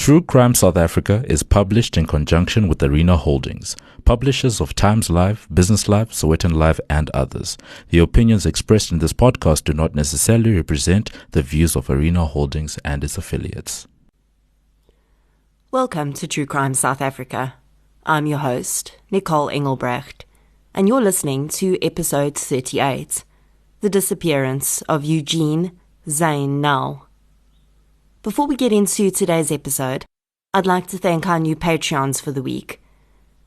True Crime South Africa is published in conjunction with Arena Holdings, publishers of Times Live, Business Live, Sowetan Live, and others. The opinions expressed in this podcast do not necessarily represent the views of Arena Holdings and its affiliates. Welcome to True Crime South Africa. I'm your host, Nicole Engelbrecht, and you're listening to episode 38, The Disappearance of Eugeine, Zane now. Before we get into today's episode, I'd like to thank our new Patreons for the week.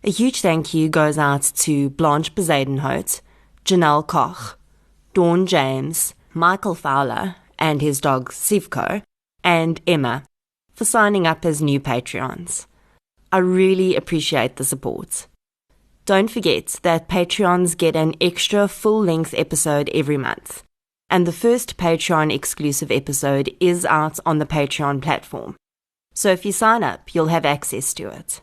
A huge thank you goes out to Blanche Bezuidenhout, Janelle Koch, Dawn James, Michael Fowler and his dog Sivko, and Emma for signing up as new Patreons. I really appreciate the support. Don't forget that Patreons get an extra full-length episode every month. And the first Patreon exclusive episode is out on the Patreon platform. So if you sign up, you'll have access to it.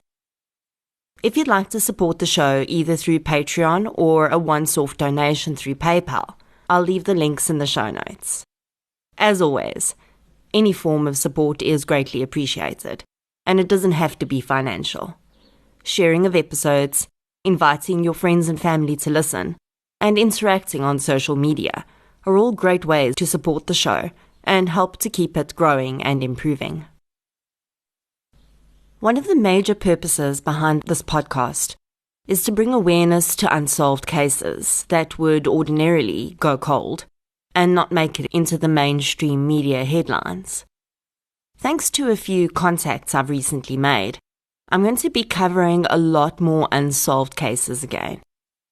If you'd like to support the show either through Patreon or a once-off donation through PayPal, I'll leave the links in the show notes. As always, any form of support is greatly appreciated, and it doesn't have to be financial. Sharing of episodes, inviting your friends and family to listen, and interacting on social media are all great ways to support the show and help to keep it growing and improving. One of the major purposes behind this podcast is to bring awareness to unsolved cases that would ordinarily go cold and not make it into the mainstream media headlines. Thanks to a few contacts I've recently made, I'm going to be covering a lot more unsolved cases again,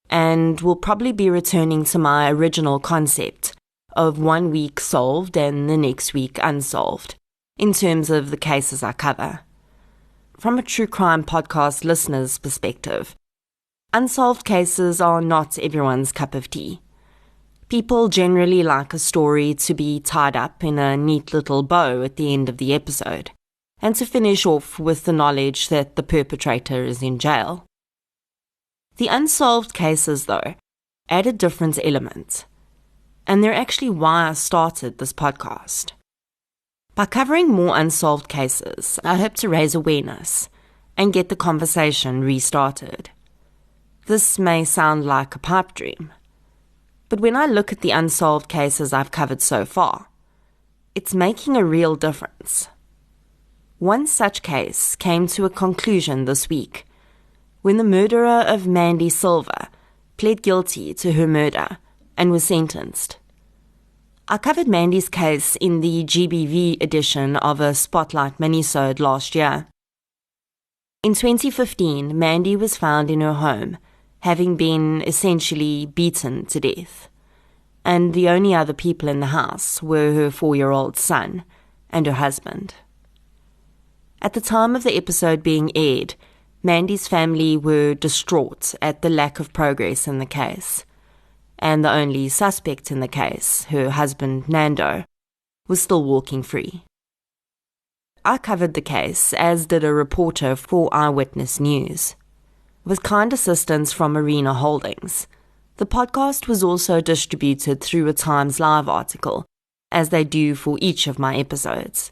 and will probably be returning to my original concept of 1 week solved and the next week unsolved, in terms of the cases I cover. From a true crime podcast listener's perspective, unsolved cases are not everyone's cup of tea. People generally like a story to be tied up in a neat little bow at the end of the episode, and to finish off with the knowledge that the perpetrator is in jail. The unsolved cases, though, add a different element, and they're actually why I started this podcast. By covering more unsolved cases, I hope to raise awareness and get the conversation restarted. This may sound like a pipe dream, but when I look at the unsolved cases I've covered so far, it's making a real difference. One such case came to a conclusion this week, when the murderer of Mandy Silva pled guilty to her murder and was sentenced. I covered Mandy's case in the GBV edition of a Spotlight minisode last year. In 2015, Mandy was found in her home, having been essentially beaten to death, and the only other people in the house were her 4-year-old son and her husband. At the time of the episode being aired, Mandy's family were distraught at the lack of progress in the case, and the only suspect in the case, her husband Nando, was still walking free. I covered the case, as did a reporter for Eyewitness News. With kind assistance from Arena Holdings, the podcast was also distributed through a Times Live article, as they do for each of my episodes.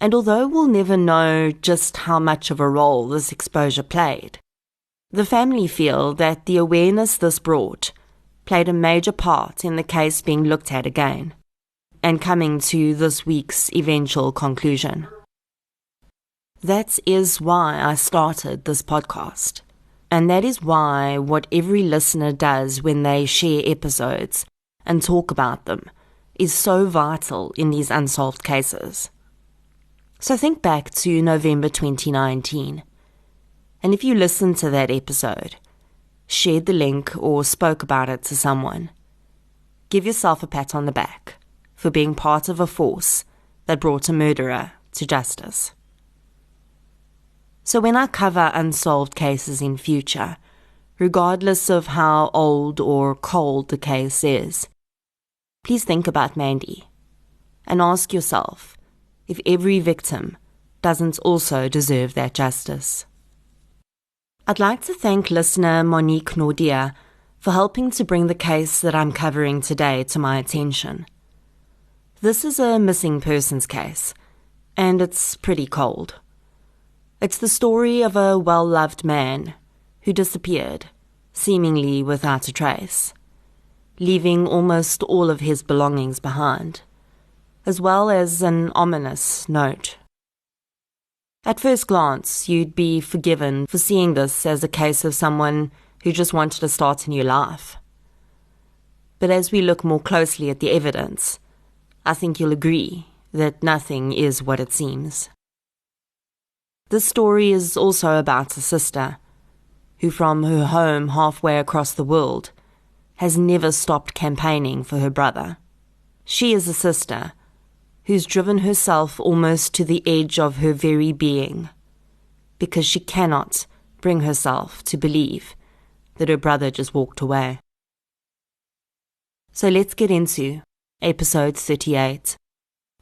And although we'll never know just how much of a role this exposure played, the family feel that the awareness this brought played a major part in the case being looked at again, and coming to this week's eventual conclusion. That is why I started this podcast, and that is why what every listener does when they share episodes and talk about them is so vital in these unsolved cases. So think back to November 2019, and if you listened to that episode, shared the link or spoke about it to someone, give yourself a pat on the back for being part of a force that brought a murderer to justice. So when I cover unsolved cases in future, regardless of how old or cold the case is, please think about Mandy and ask yourself if every victim doesn't also deserve that justice. I'd like to thank listener Monique Nordia for helping to bring the case that I'm covering today to my attention. This is a missing persons case, and it's pretty cold. It's the story of a well-loved man who disappeared, seemingly without a trace, leaving almost all of his belongings behind, as well as an ominous note. At first glance, you'd be forgiven for seeing this as a case of someone who just wanted to start a new life. But as we look more closely at the evidence, I think you'll agree that nothing is what it seems. This story is also about a sister who, from her home halfway across the world, has never stopped campaigning for her brother. She is a sister who's driven herself almost to the edge of her very being because she cannot bring herself to believe that her brother just walked away. So let's get into episode 38,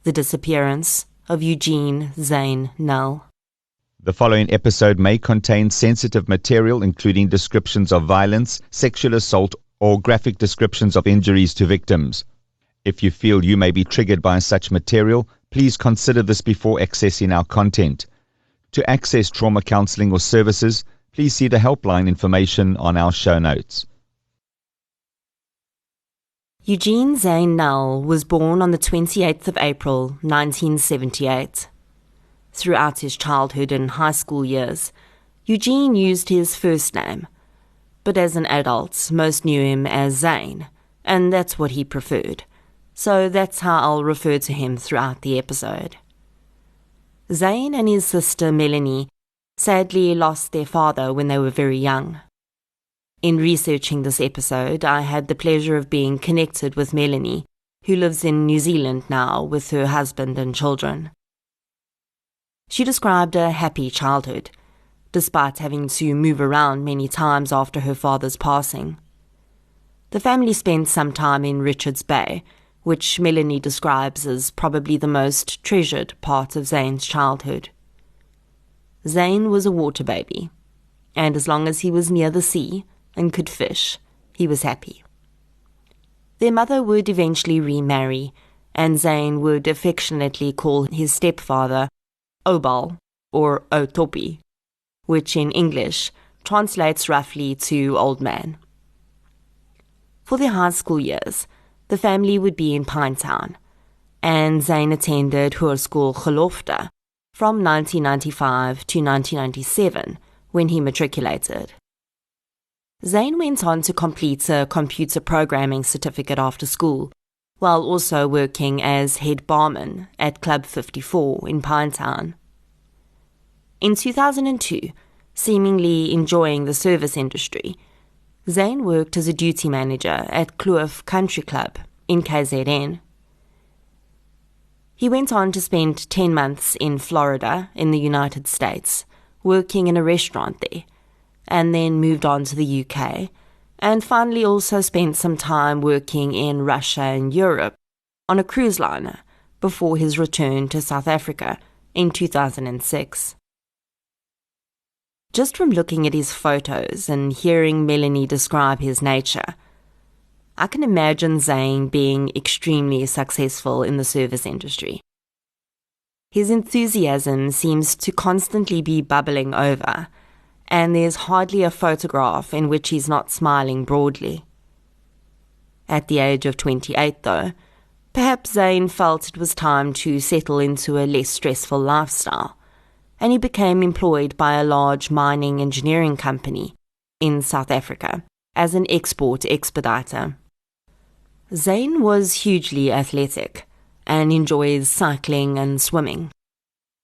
The Disappearance of Eugeine Zane Null. The following episode may contain sensitive material, including descriptions of violence, sexual assault, or graphic descriptions of injuries to victims. If you feel you may be triggered by such material, please consider this before accessing our content. To access trauma counseling or services, please see the helpline information on our show notes. Eugeine Zane Null was born on the 28th of April, 1978. Throughout his childhood and high school years, Eugeine used his first name, but as an adult, most knew him as Zane, and that's what he preferred, so that's how I'll refer to him throughout the episode. Zane and his sister Melanie sadly lost their father when they were very young. In researching this episode, I had the pleasure of being connected with Melanie, who lives in New Zealand now with her husband and children. She described a happy childhood, despite having to move around many times after her father's passing. The family spent some time in Richards Bay, which Melanie describes as probably the most treasured part of Zane's childhood. Zane was a water baby, and as long as he was near the sea and could fish, he was happy. Their mother would eventually remarry, and Zane would affectionately call his stepfather Obal, or Otopi, which in English translates roughly to old man. For their high school years, the family would be in Pinetown, and Zane attended Hoërskool Gelofte from 1995 to 1997, when he matriculated. Zane went on to complete a computer programming certificate after school, while also working as head barman at Club 54 in Pinetown. In 2002, seemingly enjoying the service industry, Zane worked as a duty manager at Kloof Country Club in KZN. He went on to spend 10 months in Florida in the United States, working in a restaurant there, and then moved on to the UK, and finally also spent some time working in Russia and Europe on a cruise liner before his return to South Africa in 2006. Just from looking at his photos and hearing Melanie describe his nature, I can imagine Zane being extremely successful in the service industry. His enthusiasm seems to constantly be bubbling over, and there's hardly a photograph in which he's not smiling broadly. At the age of 28, though, perhaps Zane felt it was time to settle into a less stressful lifestyle, and he became employed by a large mining engineering company in South Africa as an export expediter. Zane was hugely athletic and enjoys cycling and swimming.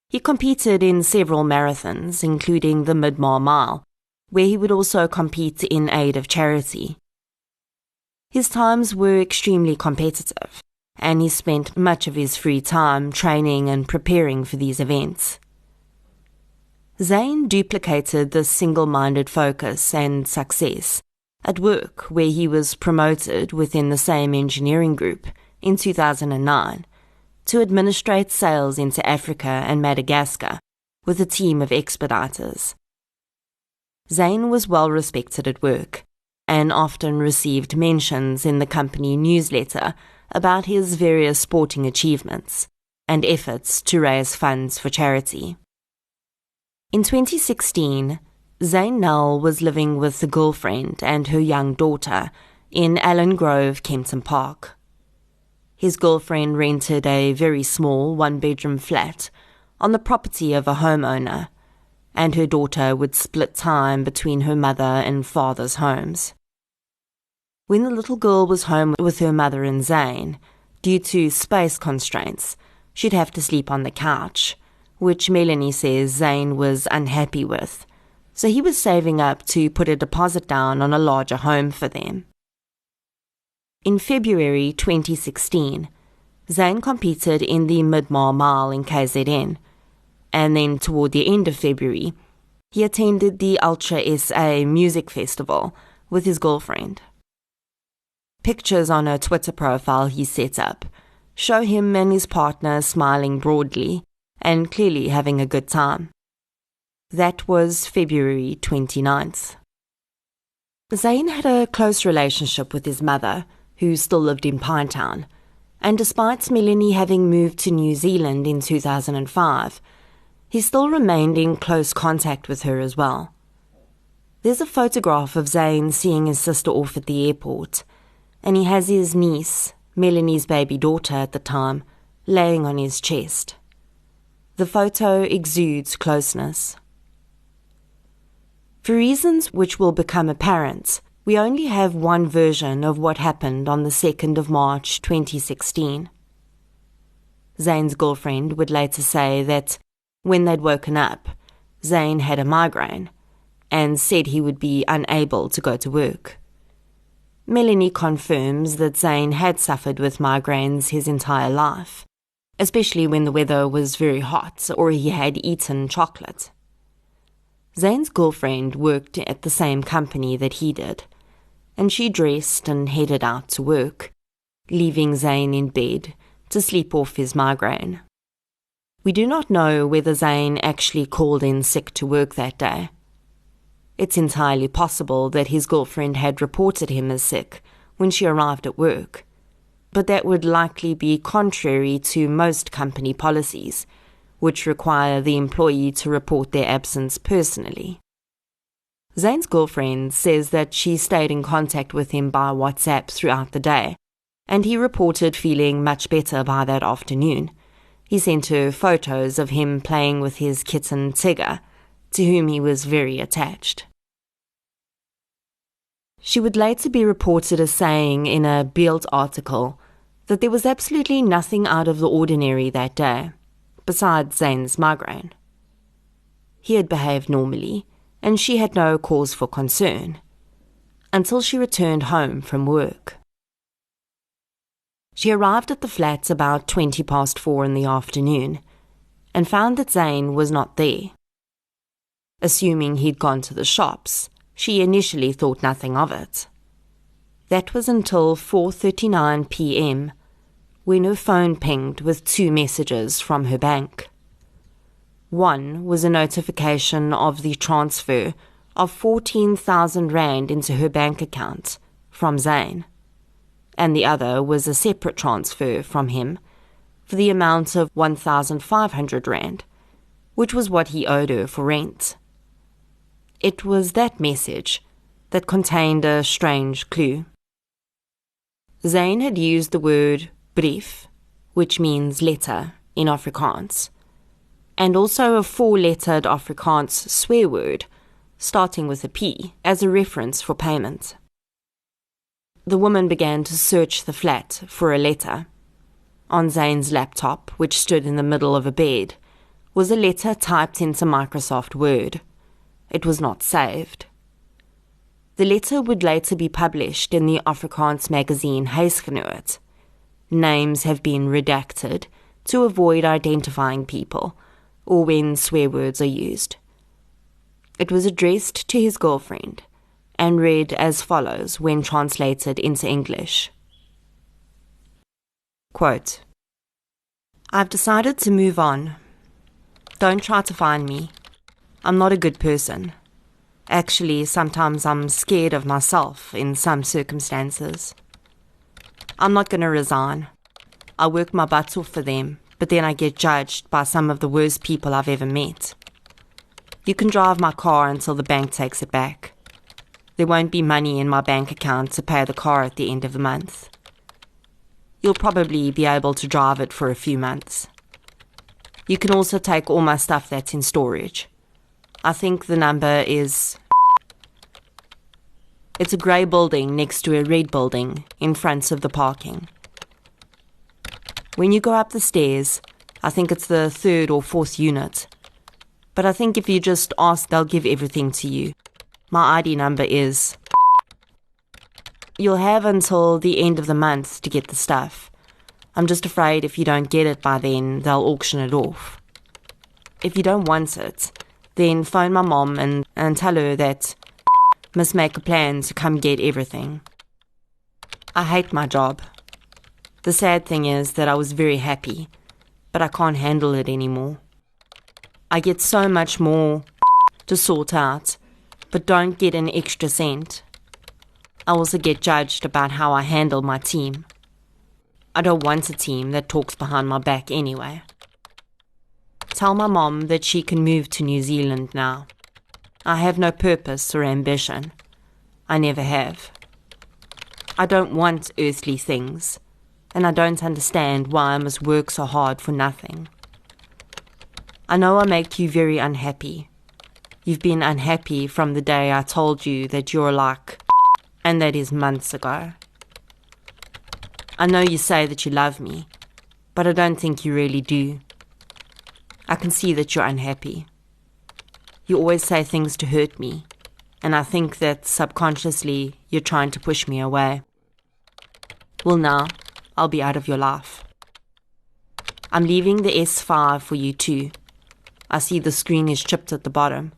He competed in several marathons, including the Midmar Mile, where he would also compete in aid of charity. His times were extremely competitive, and he spent much of his free time training and preparing for these events. Zane duplicated this single-minded focus and success at work, where he was promoted within the same engineering group in 2009 to administrate sales into Africa and Madagascar with a team of expediters. Zane was well respected at work and often received mentions in the company newsletter about his various sporting achievements, and efforts to raise funds for charity. In 2016, Zane Null was living with a girlfriend and her young daughter in Allen Grove, Kempton Park. His girlfriend rented a very small one-bedroom flat on the property of a homeowner, and her daughter would split time between her mother and father's homes. When the little girl was home with her mother and Zane, due to space constraints, she'd have to sleep on the couch, which Melanie says Zane was unhappy with, so he was saving up to put a deposit down on a larger home for them. In February 2016, Zane competed in the Mid-Mile Mile in KZN, and then toward the end of February, he attended the Ultra SA Music Festival with his girlfriend. Pictures on a Twitter profile he set up show him and his partner smiling broadly and clearly having a good time. That was February 29th. Zane had a close relationship with his mother, who still lived in Pinetown, and despite Melanie having moved to New Zealand in 2005, he still remained in close contact with her as well. There's a photograph of Zane seeing his sister off at the airport, and he has his niece, Melanie's baby daughter at the time, laying on his chest. The photo exudes closeness. For reasons which will become apparent, we only have one version of what happened on the 2nd of March 2016. Zane's girlfriend would later say that when they'd woken up, Zane had a migraine and said he would be unable to go to work. Melanie confirms that Zane had suffered with migraines his entire life, especially when the weather was very hot or he had eaten chocolate. Zane's girlfriend worked at the same company that he did, and she dressed and headed out to work, leaving Zane in bed to sleep off his migraine. We do not know whether Zane actually called in sick to work that day. It's entirely possible that his girlfriend had reported him as sick when she arrived at work, but that would likely be contrary to most company policies, which require the employee to report their absence personally. Zane's girlfriend says that she stayed in contact with him by WhatsApp throughout the day, and he reported feeling much better by that afternoon. He sent her photos of him playing with his kitten Tigger, to whom he was very attached. She would later be reported as saying in a Bild article that there was absolutely nothing out of the ordinary that day, besides Zane's migraine. He had behaved normally, and she had no cause for concern, until she returned home from work. She arrived at the flat about 4:20 in the afternoon, and found that Zane was not there. Assuming he'd gone to the shops, she initially thought nothing of it. That was until 4:39 p.m, when her phone pinged with 2 messages from her bank. One was a notification of the transfer of 14,000 rand into her bank account from Zane, and the other was a separate transfer from him for the amount of 1,500 rand, which was what he owed her for rent. It was that message that contained a strange clue. Zane had used the word brief, which means letter in Afrikaans, and also a 4-lettered Afrikaans swear word starting with a P as a reference for payment. The woman began to search the flat for a letter. On Zane's laptop, which stood in the middle of a bed, was a letter typed into Microsoft Word. It was not saved. The letter would later be published in the Afrikaans magazine Huisgenoot. Names have been redacted to avoid identifying people, or when swear words are used. It was addressed to his girlfriend, and read as follows when translated into English. Quote, "I've decided to move on. Don't try to find me. I'm not a good person. Actually, sometimes I'm scared of myself in some circumstances. I'm not going to resign. I work my butts off for them, but then I get judged by some of the worst people I've ever met. You can drive my car until the bank takes it back. There won't be money in my bank account to pay the car at the end of the month. You'll probably be able to drive it for a few months. You can also take all my stuff that's in storage. I think the number is... It's a grey building next to a red building in front of the parking. When you go up the stairs, I think it's the 3rd or 4th unit. But I think if you just ask, they'll give everything to you. My ID number is... You'll have until the end of the month to get the stuff. I'm just afraid if you don't get it by then, they'll auction it off. If you don't want it, then phone my mom and tell her that must make a plan to come get everything. I hate my job. The sad thing is that I was very happy, but I can't handle it anymore. I get so much more to sort out, but don't get an extra cent. I also get judged about how I handle my team. I don't want a team that talks behind my back anyway. Tell my mom that she can move to New Zealand now. I have no purpose or ambition. I never have. I don't want earthly things, and I don't understand why I must work so hard for nothing. I know I make you very unhappy. You've been unhappy from the day I told you that you're like... and that is months ago. I know you say that you love me, but I don't think you really do. I can see that you're unhappy. You always say things to hurt me, and I think that subconsciously you're trying to push me away. Well, now, I'll be out of your life. I'm leaving the S5 for you too. I see the screen is chipped at the bottom,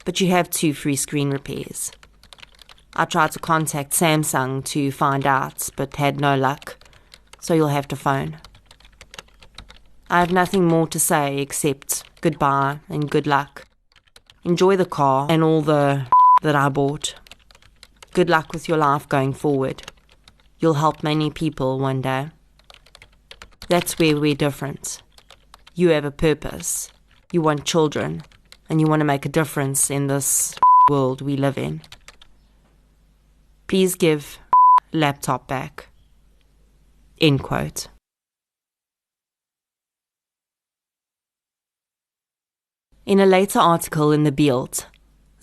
but you have 2 free screen repairs. I tried to contact Samsung to find out, but had no luck, so you'll have to phone. I have nothing more to say except goodbye and good luck. Enjoy the car and all the that I bought. Good luck with your life going forward. You'll help many people one day. That's where we're different. You have a purpose. You want children, and you want to make a difference in this world we live in. Please give laptop back. End quote. In a later article in the Beeld,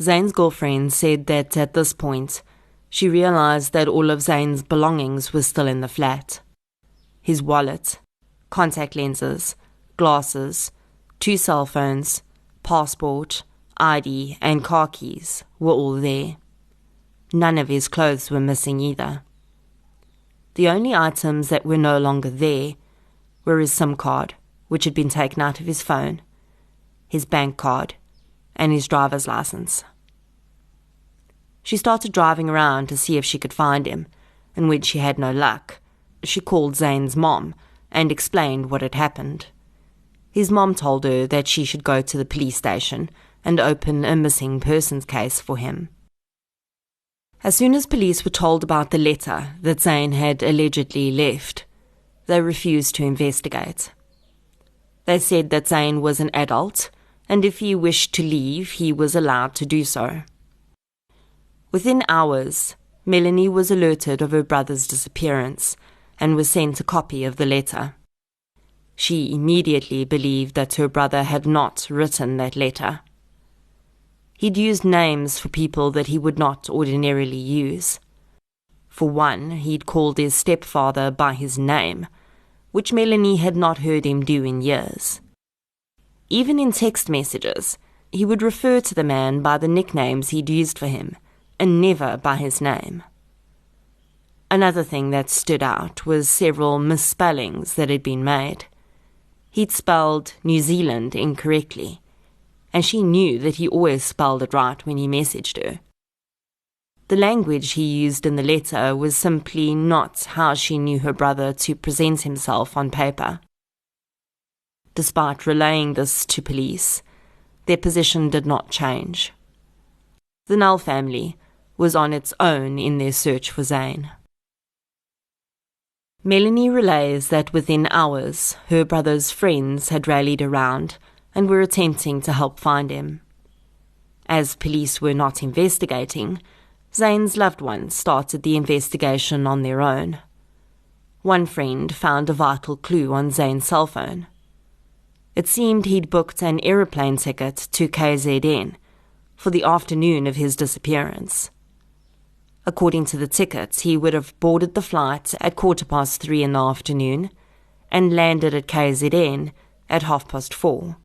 Zane's girlfriend said that at this point, she realized that all of Zane's belongings were still in the flat. His wallet, contact lenses, glasses, 2 cell phones, passport, ID, and car keys were all there. None of his clothes were missing either. The only items that were no longer there were his SIM card, which had been taken out of his phone, his bank card, and his driver's license. She started driving around to see if she could find him, and when she had no luck, she called Zane's mom and explained what had happened. His mom told her that she should go to the police station and open a missing persons case for him. As soon as police were told about the letter that Zane had allegedly left, they refused to investigate. They said that Zane was an adult, and if he wished to leave, he was allowed to do so. Within hours, Melanie was alerted of her brother's disappearance and was sent a copy of the letter. She immediately believed that her brother had not written that letter. He'd used names for people that he would not ordinarily use. For one, he'd called his stepfather by his name, which Melanie had not heard him do in years. Even in text messages, he would refer to the man by the nicknames he'd used for him, and never by his name. Another thing that stood out was several misspellings that had been made. He'd spelled New Zealand incorrectly, and she knew that he always spelled it right when he messaged her. The language he used in the letter was simply not how she knew her brother to present himself on paper. Despite relaying this to police, their position did not change. The Null family was on its own in their search for Zane. Melanie relays that within hours, her brother's friends had rallied around and were attempting to help find him. As police were not investigating, Zane's loved ones started the investigation on their own. One friend found a vital clue on Zane's cell phone. It seemed he'd booked an aeroplane ticket to KZN for the afternoon of his disappearance. According to the ticket, he would have boarded the flight at 3:15 in the afternoon and landed at KZN at 4:30.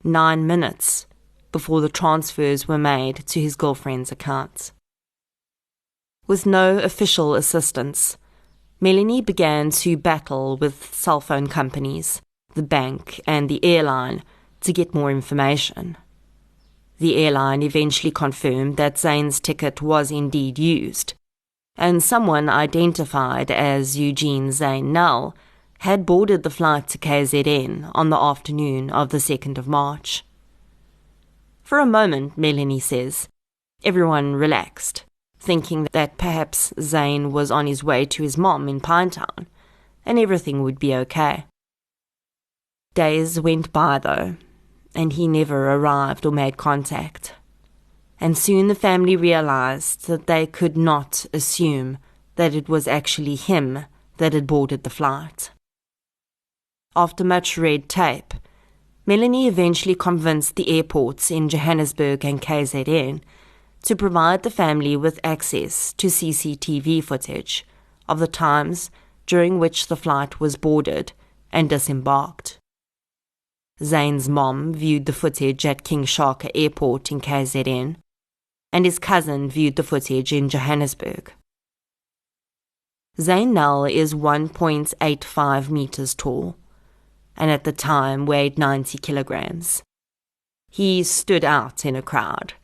9 minutes before the transfers were made to his girlfriend's account. With no official assistance, Melanie began to battle with cell phone companies, the bank and the airline to get more information. The airline eventually confirmed that Zane's ticket was indeed used, and someone identified as Eugeine Zane Null had boarded the flight to KZN on the afternoon of the 2nd of March. For a moment, Melanie says, everyone relaxed, thinking that perhaps Zane was on his way to his mom in Pinetown, and everything would be okay. Days went by, though, and he never arrived or made contact. And soon the family realized that they could not assume that it was actually him that had boarded the flight. After much red tape, Melanie eventually convinced the airports in Johannesburg and KZN to provide the family with access to CCTV footage of the times during which the flight was boarded and disembarked. Zane's mom viewed the footage at King Shaka Airport in KZN, and his cousin viewed the footage in Johannesburg. Zane Null is 1.85 meters tall, and at the time weighed 90 kilograms. He stood out in a crowd,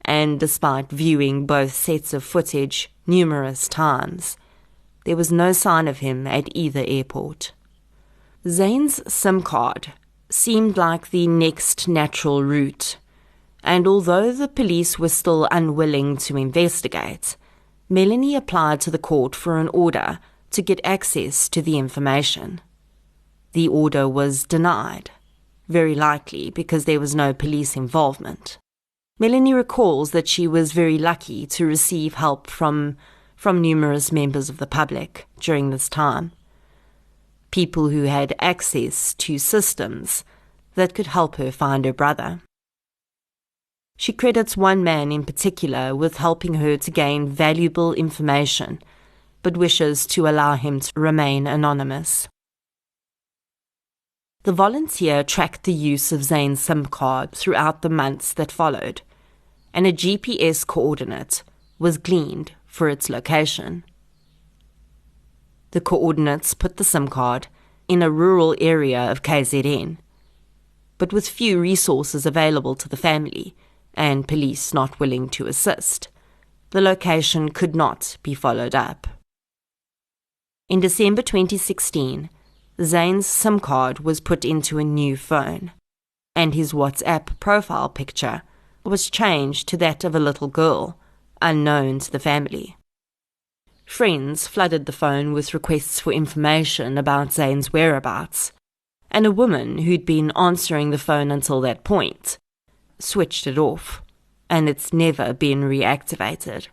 and despite viewing both sets of footage numerous times, there was no sign of him at either airport. Zane's SIM card seemed like the next natural route, and although the police were still unwilling to investigate, Melanie applied to the court for an order to get access to the information. The order was denied, very likely because there was no police involvement. Melanie recalls that she was very lucky to receive help from numerous members of the public during this time. People who had access to systems that could help her find her brother. She credits one man in particular with helping her to gain valuable information, but wishes to allow him to remain anonymous. The volunteer tracked the use of Zane's SIM card throughout the months that followed, and a GPS coordinate was gleaned for its location. The coordinates put the SIM card in a rural area of KZN, but with few resources available to the family and police not willing to assist, the location could not be followed up. In December 2016, Zane's SIM card was put into a new phone, and his WhatsApp profile picture was changed to that of a little girl, unknown to the family. Friends flooded the phone with requests for information about Zane's whereabouts, and a woman who'd been answering the phone until that point switched it off, and it's never been reactivated.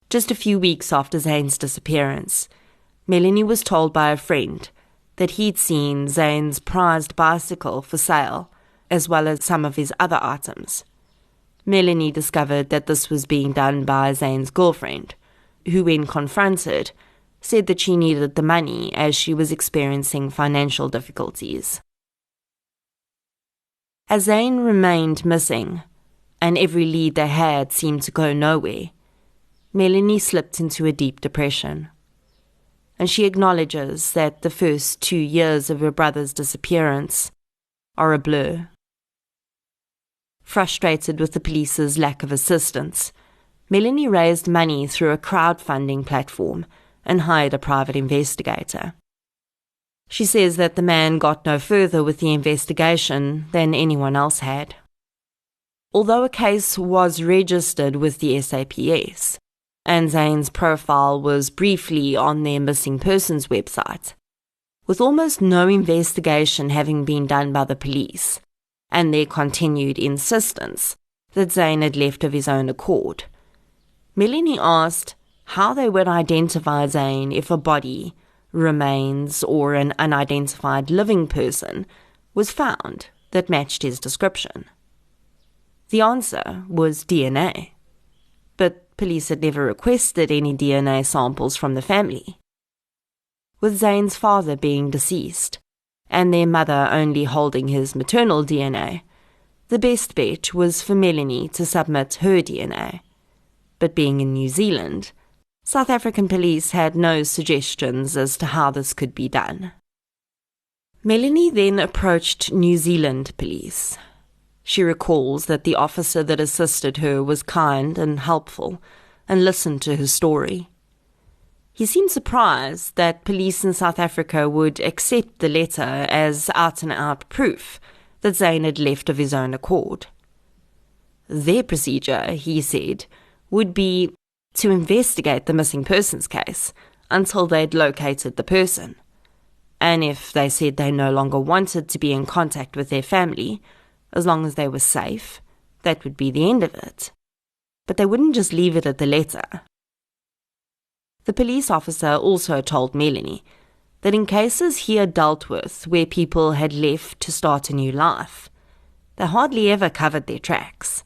Just a few weeks after Zane's disappearance, Melanie was told by a friend that he'd seen Zane's prized bicycle for sale, as well as some of his other items. Melanie discovered that this was being done by Zane's girlfriend, who, when confronted, said that she needed the money as she was experiencing financial difficulties. As Zane remained missing, and every lead they had seemed to go nowhere, Melanie slipped into a deep depression. And she acknowledges that the first 2 years of her brother's disappearance are a blur. Frustrated with the police's lack of assistance, Melanie raised money through a crowdfunding platform and hired a private investigator. She says that the man got no further with the investigation than anyone else had. Although a case was registered with the SAPS, and Zane's profile was briefly on their missing persons website, with almost no investigation having been done by the police, and their continued insistence that Zane had left of his own accord. Melanie asked how they would identify Zane if a body, remains, or an unidentified living person was found that matched his description. The answer was DNA, but police had never requested any DNA samples from the family. With Zane's father being deceased, and their mother only holding his maternal DNA, the best bet was for Melanie to submit her DNA. But being in New Zealand, South African police had no suggestions as to how this could be done. Melanie then approached New Zealand police. She recalls that the officer that assisted her was kind and helpful and listened to her story. He seemed surprised that police in South Africa would accept the letter as out-and-out proof that Zane had left of his own accord. Their procedure, he said, would be to investigate the missing persons case until they'd located the person. And if they said they no longer wanted to be in contact with their family, as long as they were safe, that would be the end of it. But they wouldn't just leave it at the letter. The police officer also told Melanie that in cases he had dealt with where people had left to start a new life, they hardly ever covered their tracks,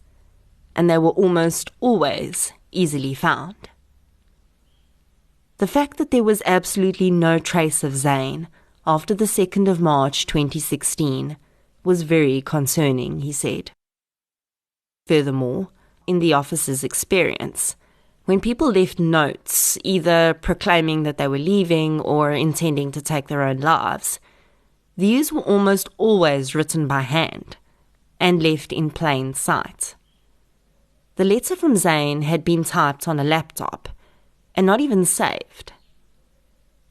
and they were almost always easily found. The fact that there was absolutely no trace of Zane after the 2nd of March 2016 was very concerning, he said. Furthermore, in the officer's experience, when people left notes, either proclaiming that they were leaving or intending to take their own lives, these were almost always written by hand and left in plain sight. The letter from Zane had been typed on a laptop and not even saved.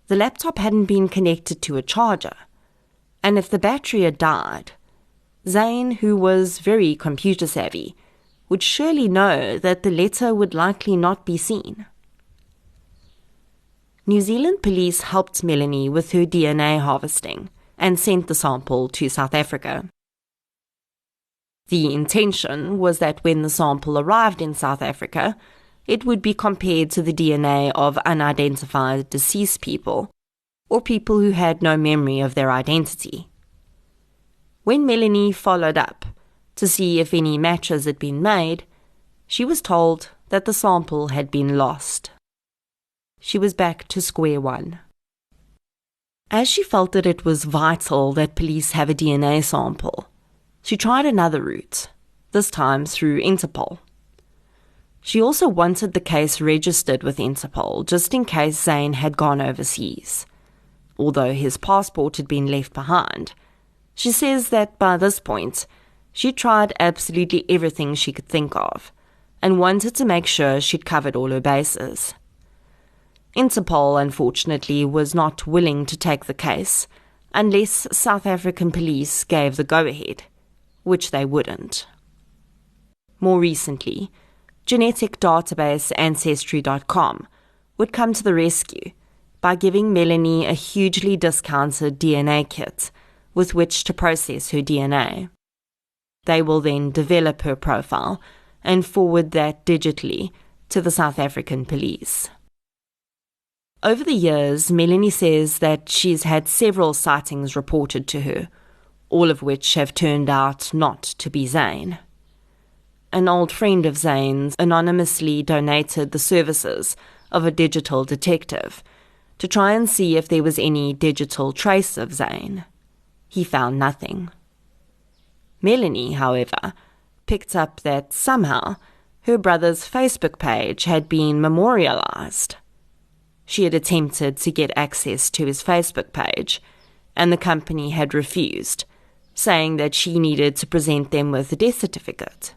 The laptop hadn't been connected to a charger, and if the battery had died, Zane, who was very computer savvy, would surely know that the letter would likely not be seen. New Zealand police helped Melanie with her DNA harvesting and sent the sample to South Africa. The intention was that when the sample arrived in South Africa, it would be compared to the DNA of unidentified deceased people, or people who had no memory of their identity. When Melanie followed up to see if any matches had been made, she was told that the sample had been lost. She was back to square one. As she felt that it was vital that police have a DNA sample, she tried another route, this time through Interpol. She also wanted the case registered with Interpol, just in case Zane had gone overseas. Although his passport had been left behind, she says that by this point, she tried absolutely everything she could think of, and wanted to make sure she'd covered all her bases. Interpol, unfortunately, was not willing to take the case unless South African police gave the go-ahead, which they wouldn't. More recently, genetic database Ancestry.com would come to the rescue by giving Melanie a hugely discounted DNA kit with which to process her DNA. They will then develop her profile and forward that digitally to the South African police. Over the years, Melanie says that she's had several sightings reported to her, all of which have turned out not to be Zane. An old friend of Zane's anonymously donated the services of a digital detective to try and see if there was any digital trace of Zane. He found nothing. Melanie, however, picked up that somehow her brother's Facebook page had been memorialized. She had attempted to get access to his Facebook page, and the company had refused, saying that she needed to present them with a death certificate.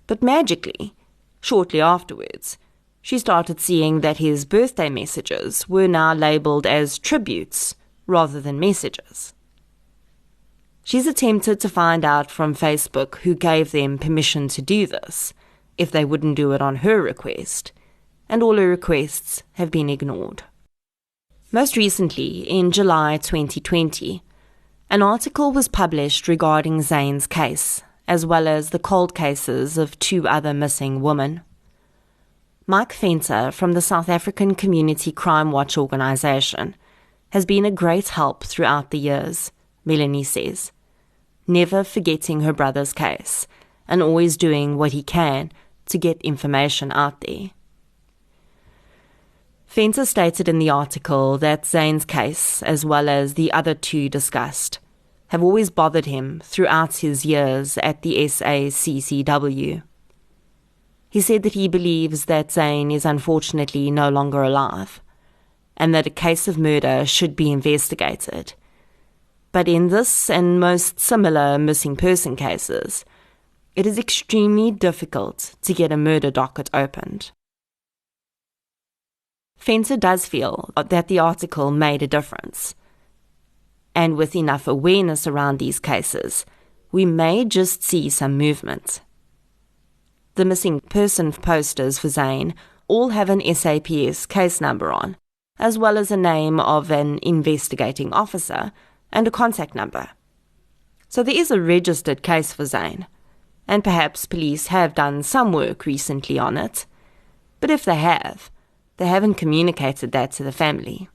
But magically, shortly afterwards, she started seeing that his birthday messages were now labelled as tributes rather than messages. She's attempted to find out from Facebook who gave them permission to do this, if they wouldn't do it on her request, and all her requests have been ignored. Most recently, in July 2020, an article was published regarding Zane's case, as well as the cold cases of 2 other missing women. Mike Venter from the South African Community Crime Watch organisation has been a great help throughout the years, Melanie says, never forgetting her brother's case and always doing what he can to get information out there. Venter stated in the article that Zane's case, as well as the other 2 discussed, have always bothered him throughout his years at the SACCW. He said that he believes that Zane is unfortunately no longer alive, and that a case of murder should be investigated. But in this and most similar missing person cases, it is extremely difficult to get a murder docket opened. Venter does feel that the article made a difference, and with enough awareness around these cases, we may just see some movement. The missing person posters for Zane all have an SAPS case number on, as well as a name of an investigating officer and a contact number. So there is a registered case for Zane, and perhaps police have done some work recently on it, but if they have, they haven't communicated that to the family.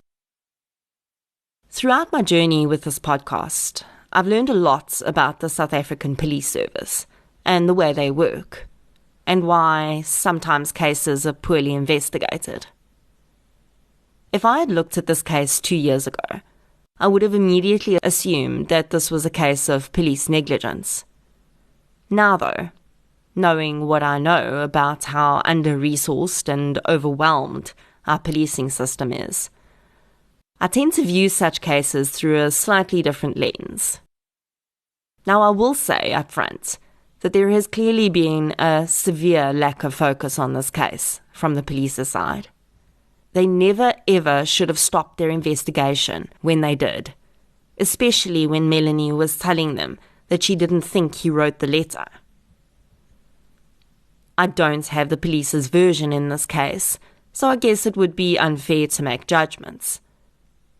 Throughout my journey with this podcast, I've learned a lot about the South African Police Service and the way they work, and why sometimes cases are poorly investigated. If I had looked at this case 2 years ago, I would have immediately assumed that this was a case of police negligence. Now though, knowing what I know about how under-resourced and overwhelmed our policing system is, I tend to view such cases through a slightly different lens. Now I will say up front that there has clearly been a severe lack of focus on this case from the police's side. They never ever should have stopped their investigation when they did, especially when Melanie was telling them that she didn't think he wrote the letter. I don't have the police's version in this case, so I guess it would be unfair to make judgments.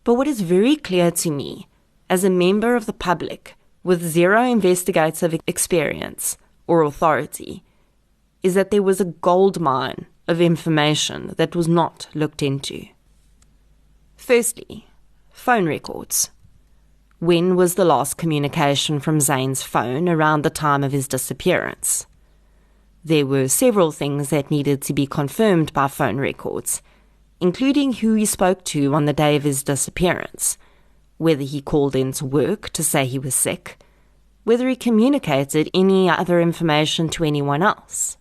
But what is very clear to me, as a member of the public with zero investigative experience or authority, is that there was a gold mine of information that was not looked into. Firstly, phone records. When was the last communication from Zane's phone around the time of his disappearance? There were several things that needed to be confirmed by phone records, including who he spoke to on the day of his disappearance, whether he called in to work to say he was sick, whether he communicated any other information to anyone else.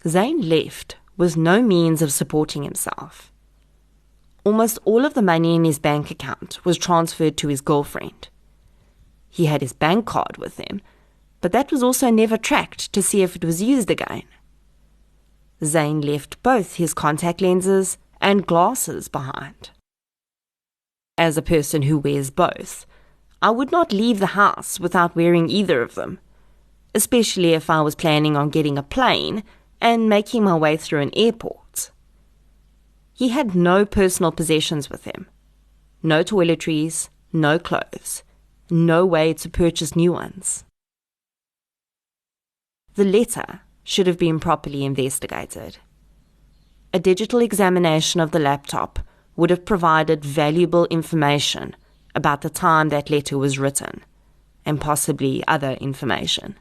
Zane left with no means of supporting himself. Almost all of the money in his bank account was transferred to his girlfriend. He had his bank card with him, but that was also never tracked to see if it was used again. Zane left both his contact lenses and glasses behind. As a person who wears both, I would not leave the house without wearing either of them, especially if I was planning on getting a plane and making my way through an airport. He had no personal possessions with him, no toiletries, no clothes, no way to purchase new ones. The letter should have been properly investigated. A digital examination of the laptop would have provided valuable information about the time that letter was written, and possibly other information.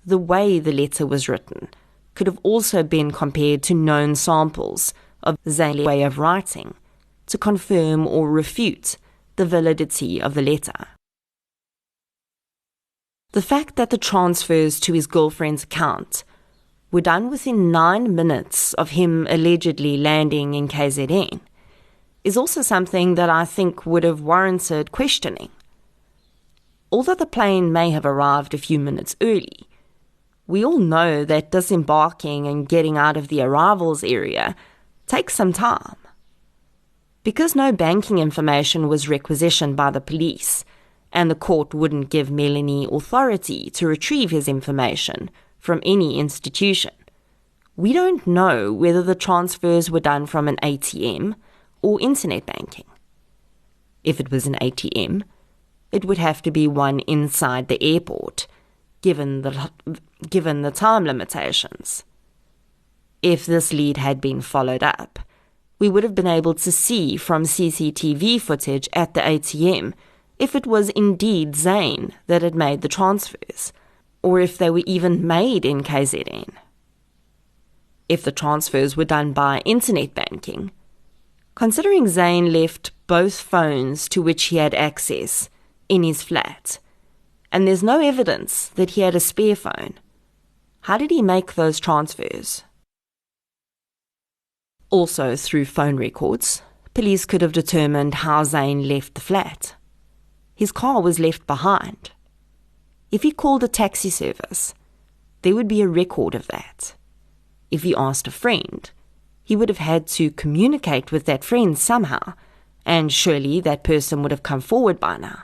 The way the letter was written could have also been compared to known samples of Zane's way of writing to confirm or refute the validity of the letter. The fact that the transfers to his girlfriend's account were done within 9 minutes of him allegedly landing in KZN is also something that I think would have warranted questioning. Although the plane may have arrived a few minutes early, we all know that disembarking and getting out of the arrivals area takes some time. Because no banking information was requisitioned by the police, and the court wouldn't give Melanie authority to retrieve his information from any institution, we don't know whether the transfers were done from an ATM or internet banking. If it was an ATM, it would have to be one inside the airport, given the time limitations. If this lead had been followed up, we would have been able to see from CCTV footage at the ATM if it was indeed Zane that had made the transfers, or if they were even made in KZN. If the transfers were done by internet banking, considering Zane left both phones to which he had access in his flat, and there's no evidence that he had a spare phone, how did he make those transfers? Also, through phone records, police could have determined how Zane left the flat. His car was left behind. If he called a taxi service, there would be a record of that. If he asked a friend, he would have had to communicate with that friend somehow, and surely that person would have come forward by now.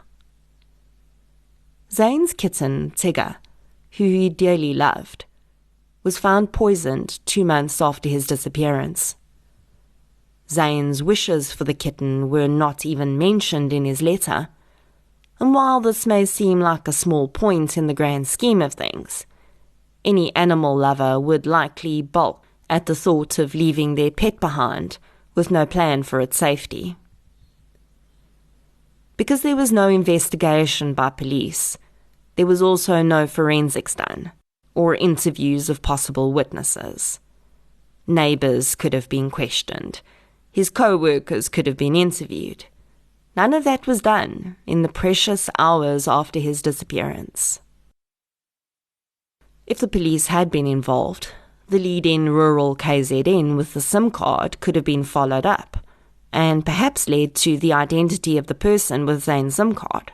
Zane's kitten, Tigger, who he dearly loved, was found poisoned 2 months after his disappearance. Zane's wishes for the kitten were not even mentioned in his letter, and while this may seem like a small point in the grand scheme of things, any animal lover would likely balk at the thought of leaving their pet behind with no plan for its safety. Because there was no investigation by police, there was also no forensics done, or interviews of possible witnesses. Neighbours could have been questioned. His co-workers could have been interviewed. None of that was done in the precious hours after his disappearance. If the police had been involved, the lead in rural KZN with the SIM card could have been followed up, and perhaps led to the identity of the person with Zane's SIM card.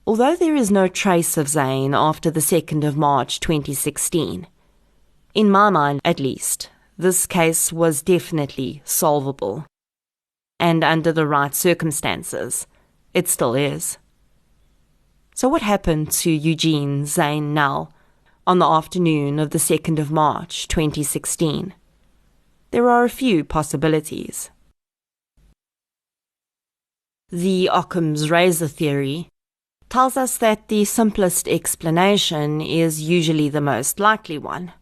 Although there is no trace of Zane after the 2nd of March 2016, in my mind at least, this case was definitely solvable. And under the right circumstances, it still is. So what happened to Eugeine Zane Nell on the afternoon of the 2nd of March 2016? There are a few possibilities. The Occam's razor theory tells us that the simplest explanation is usually the most likely one.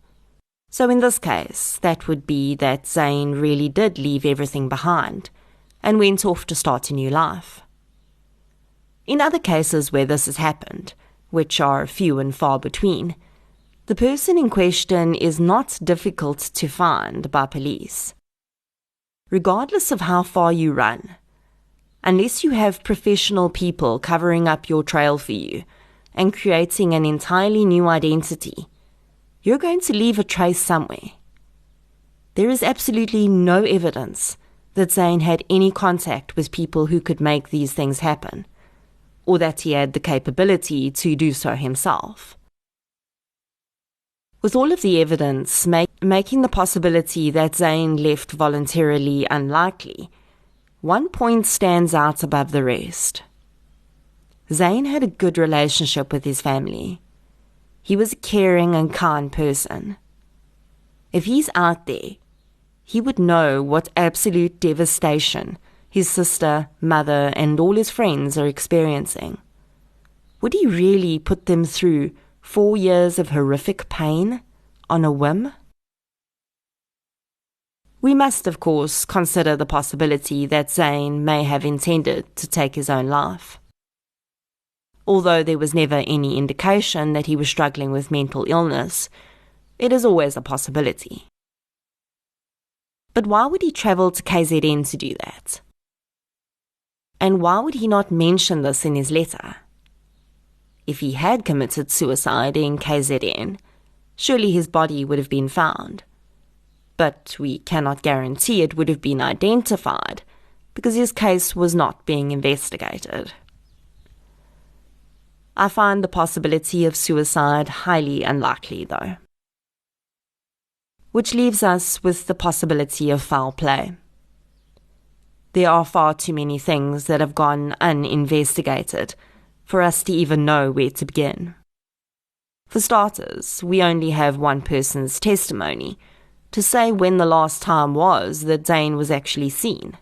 So in this case, that would be that Zane really did leave everything behind and went off to start a new life. In other cases where this has happened, which are few and far between, the person in question is not difficult to find by police. Regardless of how far you run, unless you have professional people covering up your trail for you and creating an entirely new identity, you're going to leave a trace somewhere. There is absolutely no evidence that Zane had any contact with people who could make these things happen, or that he had the capability to do so himself. With all of the evidence making the possibility that Zane left voluntarily unlikely, one point stands out above the rest. Zane had a good relationship with his family. He was a caring and kind person. If he's out there, he would know what absolute devastation his sister, mother, and all his friends are experiencing. Would he really put them through 4 years of horrific pain on a whim? We must, of course, consider the possibility that Zane may have intended to take his own life. Although there was never any indication that he was struggling with mental illness, it is always a possibility. But why would he travel to KZN to do that? And why would he not mention this in his letter? If he had committed suicide in KZN, surely his body would have been found. But we cannot guarantee it would have been identified, because his case was not being investigated. I find the possibility of suicide highly unlikely, though. Which leaves us with the possibility of foul play. There are far too many things that have gone uninvestigated for us to even know where to begin. For starters, we only have one person's testimony to say when the last time was that Zane was actually seen.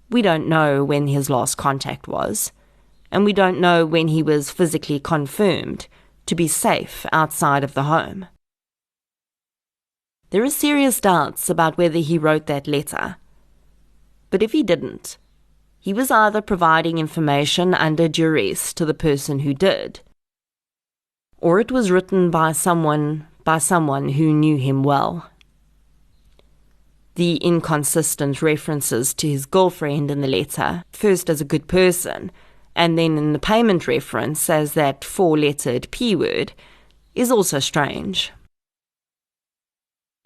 We don't know when his last contact was, and we don't know when he was physically confirmed to be safe outside of the home. There are serious doubts about whether he wrote that letter. But if he didn't, he was either providing information under duress to the person who did, or it was written by someone who knew him well. The inconsistent references to his girlfriend in the letter, first as a good person, and then in the payment reference as that 4-lettered P word, is also strange.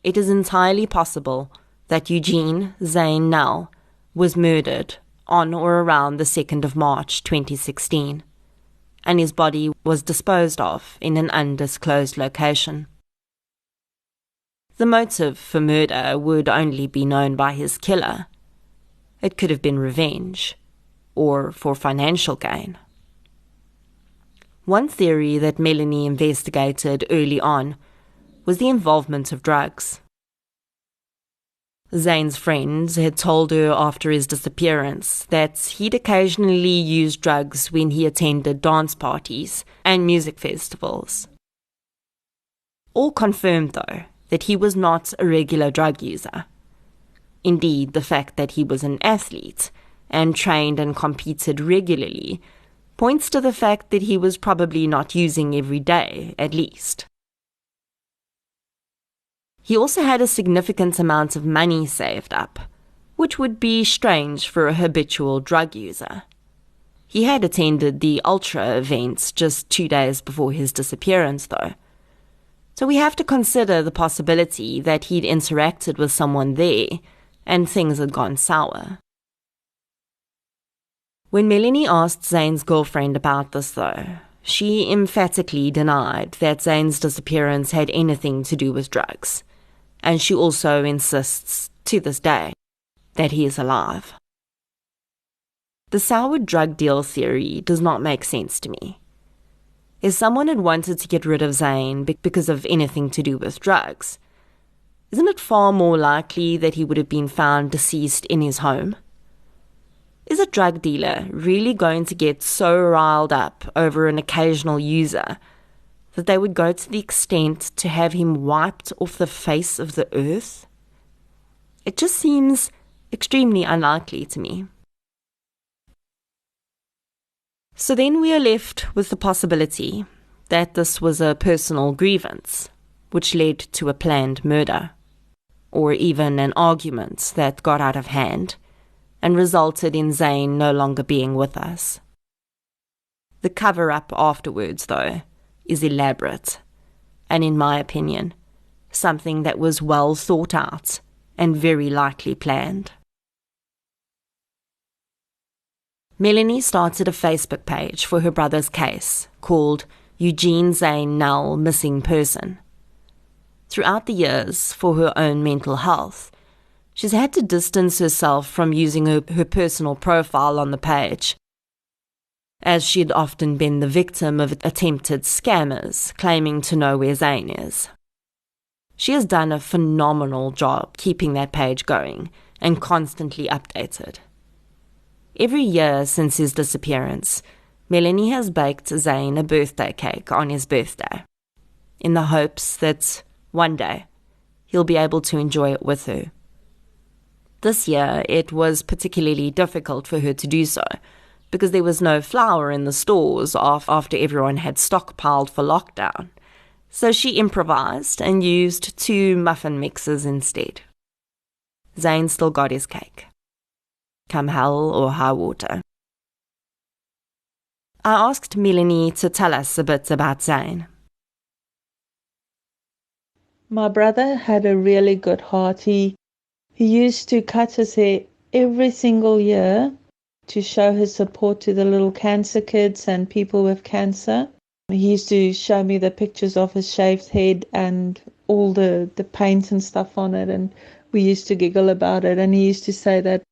It is entirely possible that Eugeine Zane Nell was murdered on or around the 2nd of March 2016, and his body was disposed of in an undisclosed location. The motive for murder would only be known by his killer. It could have been revenge, or for financial gain. One theory that Melanie investigated early on was the involvement of drugs. Zane's friends had told her after his disappearance that he'd occasionally used drugs when he attended dance parties and music festivals. All confirmed, though, that he was not a regular drug user. Indeed, the fact that he was an athlete and trained and competed regularly points to the fact that he was probably not using every day, at least. He also had a significant amount of money saved up, which would be strange for a habitual drug user. He had attended the Ultra events just 2 days before his disappearance, though. So we have to consider the possibility that he'd interacted with someone there and things had gone sour. When Melanie asked Zane's girlfriend about this, though, she emphatically denied that Zane's disappearance had anything to do with drugs. And she also insists, to this day, that he is alive. The sour drug deal theory does not make sense to me. If someone had wanted to get rid of Zane because of anything to do with drugs, isn't it far more likely that he would have been found deceased in his home? Is a drug dealer really going to get so riled up over an occasional user that they would go to the extent to have him wiped off the face of the earth? It just seems extremely unlikely to me. So then we are left with the possibility that this was a personal grievance, which led to a planned murder, or even an argument that got out of hand and resulted in Zane no longer being with us. The cover-up afterwards, though, is elaborate, and in my opinion, something that was well thought out and very likely planned. Melanie started a Facebook page for her brother's case called Eugeine Zane Nell Missing Person. Throughout the years, for her own mental health, she's had to distance herself from using her personal profile on the page, as she'd often been the victim of attempted scammers claiming to know where Zane is. She has done a phenomenal job keeping that page going and constantly updated. Every year since his disappearance, Melanie has baked Zane a birthday cake on his birthday, in the hopes that one day he'll be able to enjoy it with her. This year it was particularly difficult for her to do so, because there was no flour in the stores after everyone had stockpiled for lockdown. So she improvised and used 2 muffin mixes instead. Zane still got his cake, come hell or high water. I asked Melanie to tell us a bit about Zane. My brother had a really good heart. He used to cut his hair every single year to show his support to the little cancer kids and people with cancer. He used to show me the pictures of his shaved head and all the paint and stuff on it, and we used to giggle about it. And he used to say that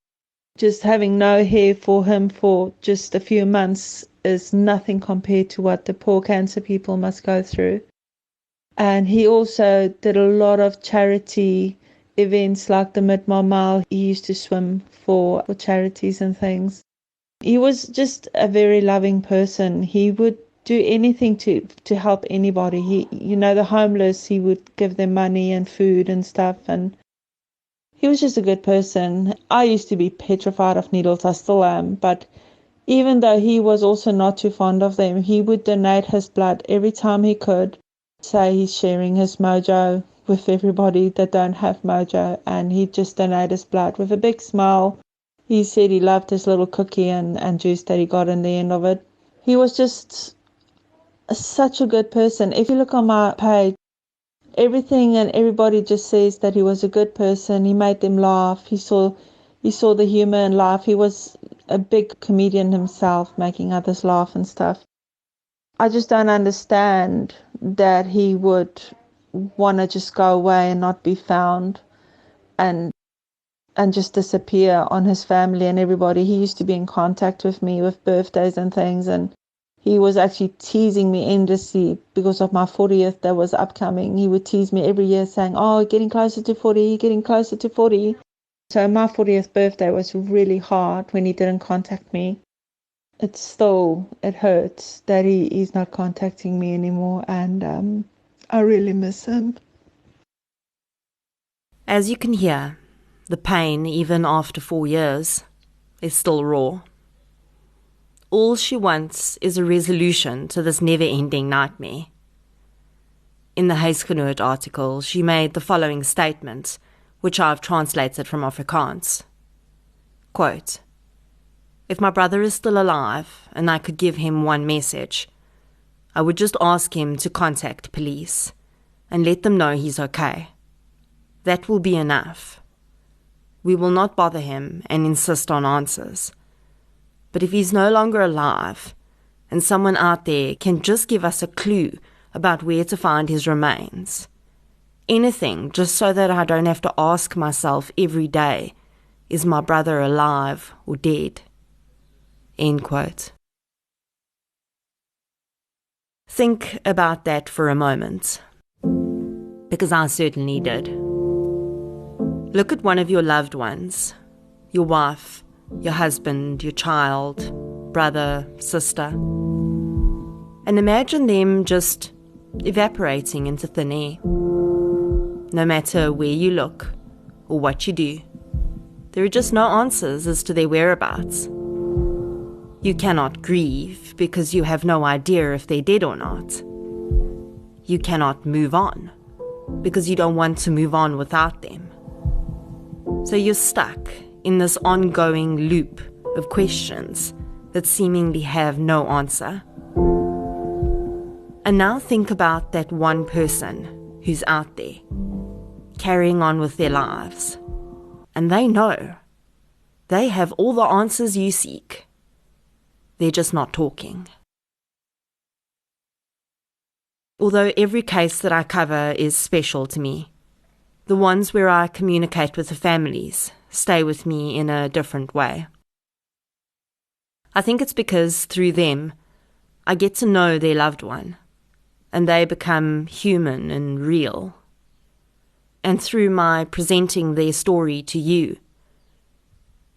just having no hair for him for just a few months, is nothing compared to what the poor cancer people must go through. And he also did a lot of charity events like the Mid-Mile Mile. He used to swim for charities and things. He was just a very loving person. He would do anything to help anybody. The homeless, he would give them money and food and stuff. And he was just a good person. I used to be petrified of needles. I still am. But even though he was also not too fond of them, he would donate his blood every time he could. Say he's sharing his mojo with everybody that don't have mojo, and he'd just donate his blood with a big smile. He said he loved his little cookie and juice that he got in the end of it. He was just such a good person. If you look on my page, everything and everybody just says that he was a good person. He made them laugh. He saw the humor in life. He was a big comedian himself, making others laugh and stuff. I just don't understand that he would want to just go away and not be found and just disappear on his family and everybody. He used to be in contact with me with birthdays and things, and he was actually teasing me endlessly because of my 40th that was upcoming. He would tease me every year saying, "Oh, getting closer to 40, getting closer to 40. So my 40th birthday was really hard when he didn't contact me. It hurts that he's not contacting me anymore, and I really miss him. As you can hear, the pain, even after 4 years, is still raw. All she wants is a resolution to this never-ending nightmare. In the Huisgenoot article, she made the following statement, which I've translated from Afrikaans. Quote, "If my brother is still alive and I could give him one message, I would just ask him to contact police and let them know he's okay. That will be enough. We will not bother him and insist on answers. But if he's no longer alive and someone out there can just give us a clue about where to find his remains, anything just so that I don't have to ask myself every day, is my brother alive or dead?" End quote. Think about that for a moment, because I certainly did. Look at one of your loved ones, your wife, your husband, your child, brother, sister, and imagine them just evaporating into thin air. No matter where you look or what you do, there are just no answers as to their whereabouts. You cannot grieve because you have no idea if they're dead or not. You cannot move on because you don't want to move on without them. So you're stuck in this ongoing loop of questions that seemingly have no answer. And now think about that one person who's out there, carrying on with their lives. And they know. They have all the answers you seek. They're just not talking. Although every case that I cover is special to me, the ones where I communicate with the families stay with me in a different way. I think it's because through them, I get to know their loved one, and they become human and real. And through my presenting their story to you,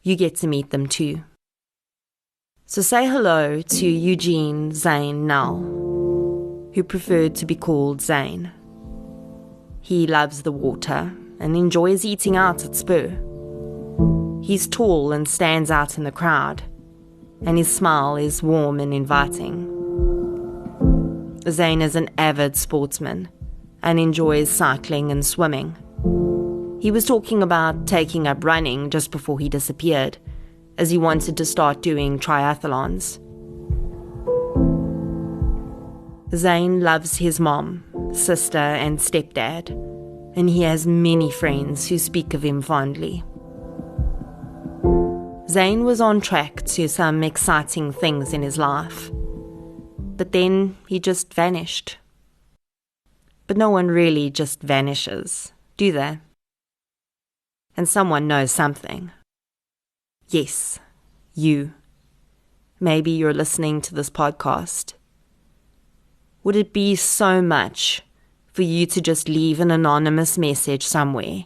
you get to meet them too. So say hello to Eugeine Zane now, who preferred to be called Zane. He loves the water and enjoys eating out at Spur. He's tall and stands out in the crowd, and his smile is warm and inviting. Zane is an avid sportsman and enjoys cycling and swimming. He was talking about taking up running just before he disappeared, as he wanted to start doing triathlons. Zane loves his mom, sister and stepdad, and he has many friends who speak of him fondly. Zane was on track to some exciting things in his life, but then he just vanished. But no one really just vanishes, do they? And someone knows something. Yes, you. maybe you're listening to this podcast, would it be so much for you to just leave an anonymous message somewhere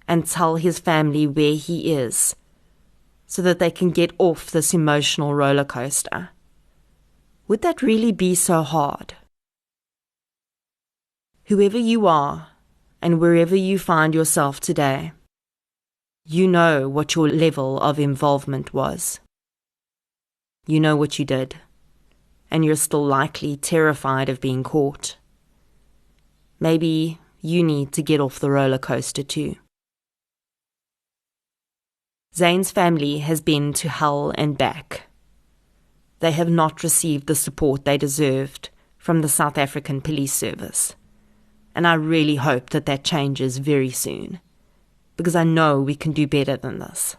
and tell his family where he is so that they can get off this emotional roller coaster? Would that really be so hard? Whoever you are and wherever you find yourself today, you know what your level of involvement was. You know what you did, and you're still likely terrified of being caught. Maybe you need to get off the roller coaster too. Zane's family has been to hell and back. They have not received the support they deserved from the South African Police Service. And I really hope that that changes very soon, because I know we can do better than this.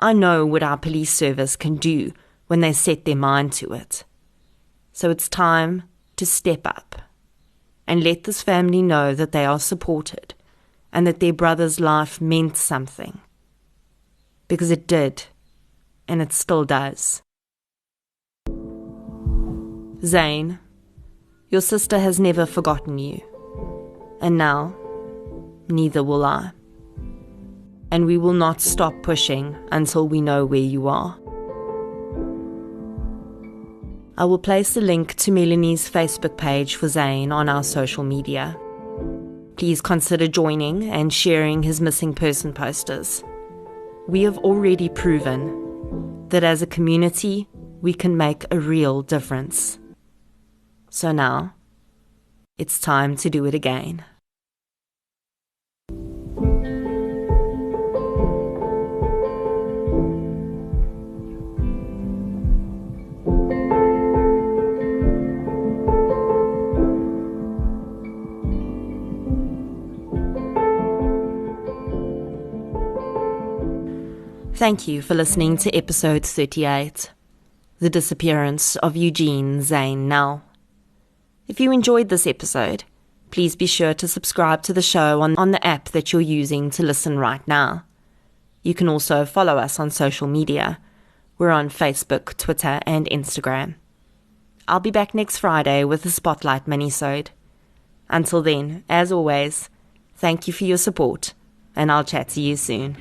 I know what our police service can do when they set their mind to it. So it's time to step up and let this family know that they are supported and that their brother's life meant something. Because it did, and it still does. Zane, your sister has never forgotten you, and now, neither will I. And we will not stop pushing until we know where you are. I will place the link to Melanie's Facebook page for Zane on our social media. Please consider joining and sharing his missing person posters. We have already proven that as a community, we can make a real difference. So now, it's time to do it again. Thank you for listening to episode 38, The Disappearance of Eugeine Zane Nell. If you enjoyed this episode, please be sure to subscribe to the show on the app that you're using to listen right now. You can also follow us on social media. We're on Facebook, Twitter, and Instagram. I'll be back next Friday with a Spotlight minisode. Until then, as always, thank you for your support, and I'll chat to you soon.